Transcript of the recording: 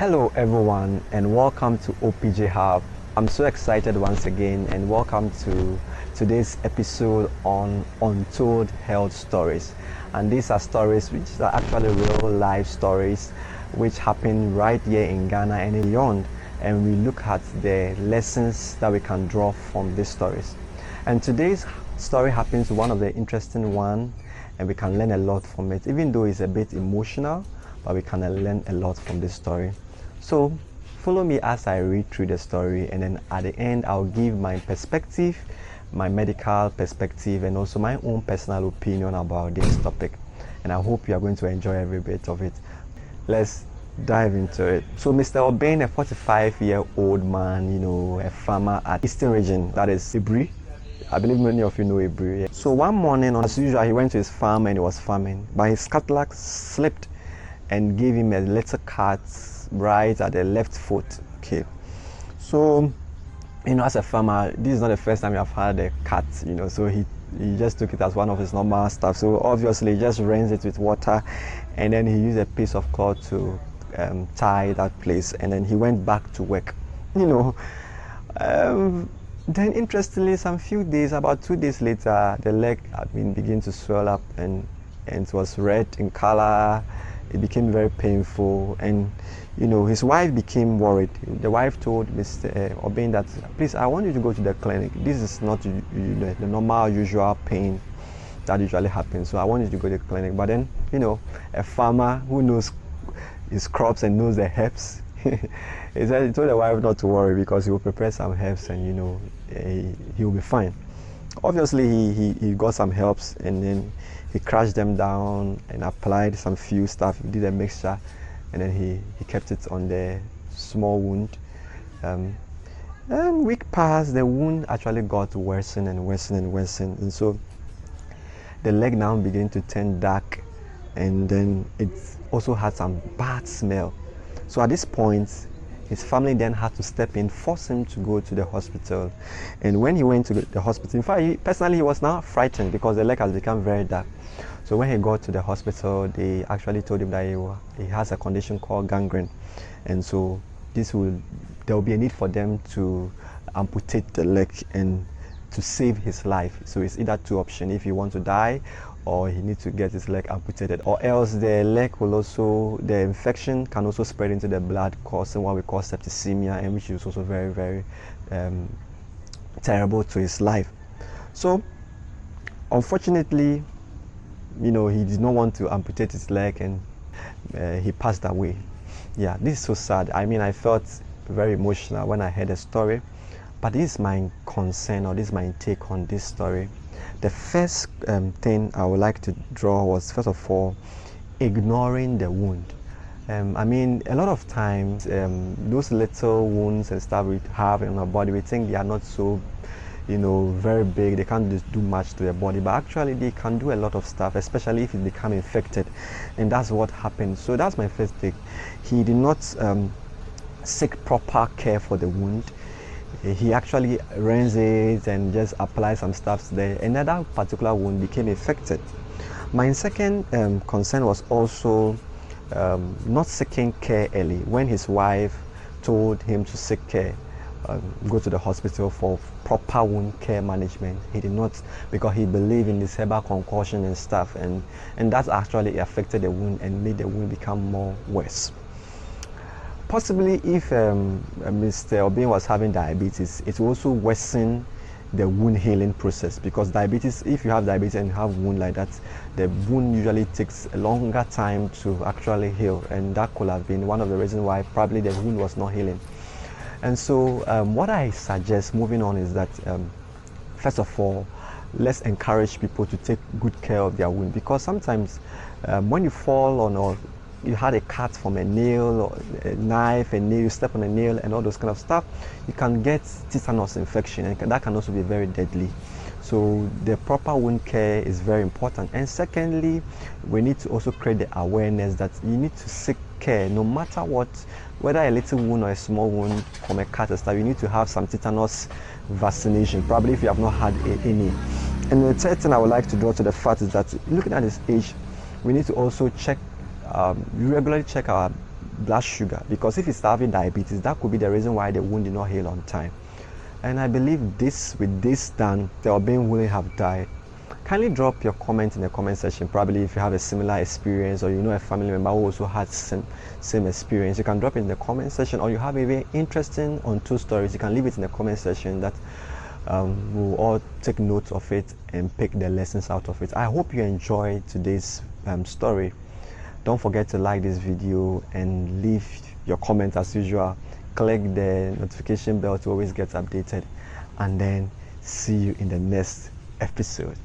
Hello everyone and welcome to OPJ Hub. I'm so excited once again and welcome to today's episode on Untold Health Stories. And these are stories which are actually real life stories which happen right here in Ghana and beyond. And we look at the lessons that we can draw from these stories. And today's story happens to one of the interesting one and we can learn a lot from it, even though it's a bit emotional, but we can learn a lot from this story. So follow me as I read through the story, and then at the end I'll give my perspective, my medical perspective, and also my own personal opinion about this topic. And I hope you are going to enjoy every bit of it. Let's dive into it. So Mr. Obeng, a 45-year-old man, a farmer at Eastern region, that is Ibri. I believe many of you know Ibri. So one morning, as usual, he went to his farm and he was farming, but his cutlass slipped and gave him a little cut right at the left foot. Okay, so as a farmer, this is not the first time you have had a cut, so he just took it as one of his normal stuff. So obviously he just rinsed it with water, and then he used a piece of cloth to tie that place, and then he went back to work. Then interestingly, some few days, about 2 days later, the leg had been beginning to swell up and it was red in color. It became very painful, and his wife became worried. The wife told Mr. Obeng that, please, I want you to go to the clinic. This is not the normal, usual pain that usually happens. So I want you to go to the clinic. But then, a farmer who knows his crops and knows the herbs, he told the wife not to worry because he will prepare some herbs and he will be fine. Obviously, he got some herbs and then he crushed them down and applied some few stuff. He did a mixture, and then he kept it on the small wound. And week passed, the wound actually got worsen and worsen and worsen, and so the leg now began to turn dark, and then it also had some bad smell. So at this point, his family then had to step in, force him to go to the hospital. And when he went to the hospital, in fact, personally he was now frightened because the leg has become very dark. So when he got to the hospital, they actually told him that he has a condition called gangrene. And so there will be a need for them to amputate the leg and to save his life. So it's either two options: if you want to die, or he needs to get his leg amputated, or else the infection can also spread into the blood, causing what we call septicemia, and which is also very, very terrible to his life. So unfortunately, he did not want to amputate his leg, and he passed away. Yeah, this is so sad. I mean, I felt very emotional when I heard the story, but this is my concern, or this is my take on this story. The first thing I would like to draw was, first of all, ignoring the wound. I mean, a lot of times, those little wounds and stuff we have in our body, we think they are not so, very big. They can't do much to the body, but actually they can do a lot of stuff, especially if it become infected, and that's what happened. So that's my first take. He did not seek proper care for the wound. He actually rinsed it and just applied some stuff there, and that particular wound became infected. My second concern was also not seeking care early. When his wife told him to seek care, go to the hospital for proper wound care management, he did not, because he believed in this herbal concoction and stuff, and that actually affected the wound and made the wound become more worse. Possibly if Mr. Obeng was having diabetes, it will also worsen the wound healing process, because diabetes, if you have diabetes and you have wound like that, the wound usually takes a longer time to actually heal, and that could have been one of the reasons why probably the wound was not healing. And so what I suggest moving on is that first of all, let's encourage people to take good care of their wound, because sometimes when you fall on, or you had a cut from a nail or a knife, and you step on a nail and all those kind of stuff, you can get tetanus infection, and that can also be very deadly. So the proper wound care is very important. And secondly, we need to also create the awareness that you need to seek care no matter what, whether a little wound or a small wound from a cut or stuff. You need to have some tetanus vaccination, probably if you have not had any. And the third thing I would like to draw to the fact is that, looking at his age, we need to also check, we regularly check our blood sugar, because if he's having diabetes, that could be the reason why the wound did not heal on time. And I believe this, with this done, the Obin wouldn't have died. Kindly drop your comment in the comment section. Probably if you have a similar experience, or you know a family member who also had same experience, you can drop it in the comment section. Or you have a very interesting untold stories, you can leave it in the comment section. That we'll all take note of it and pick the lessons out of it. I hope you enjoyed today's story. Don't forget to like this video and leave your comment as usual. Click the notification bell to always get updated, and then see you in the next episode.